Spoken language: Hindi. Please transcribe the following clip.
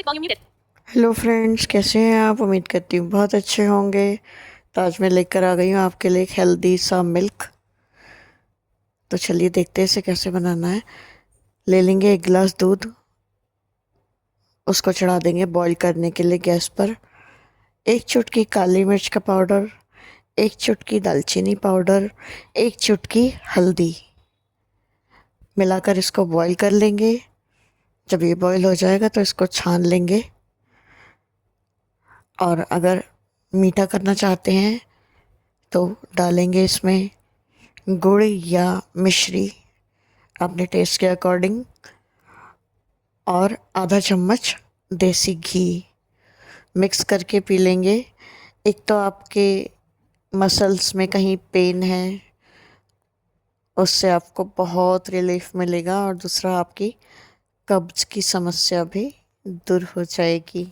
हेलो फ्रेंड्स, कैसे हैं आप? उम्मीद करती हूँ बहुत अच्छे होंगे। तो आज मैं लेकर आ गई हूँ आपके लिए एक हेल्दी सा मिल्क। तो चलिए देखते हैं इसे कैसे बनाना है। ले लेंगे एक गिलास दूध, उसको चढ़ा देंगे बॉईल करने के लिए गैस पर। एक चुटकी काली मिर्च का पाउडर, एक चुटकी दालचीनी पाउडर, एक चुटकी हल्दी मिलाकर इसको बॉईल कर लेंगे। जब ये बॉईल हो जाएगा तो इसको छान लेंगे। और अगर मीठा करना चाहते हैं तो डालेंगे इसमें गुड़ या मिश्री अपने टेस्ट के अकॉर्डिंग, और आधा चम्मच देसी घी मिक्स करके पी लेंगे। एक तो आपके मसल्स में कहीं पेन है, उससे आपको बहुत रिलीफ मिलेगा, और दूसरा आपकी कब्ज की समस्या भी दूर हो जाएगी।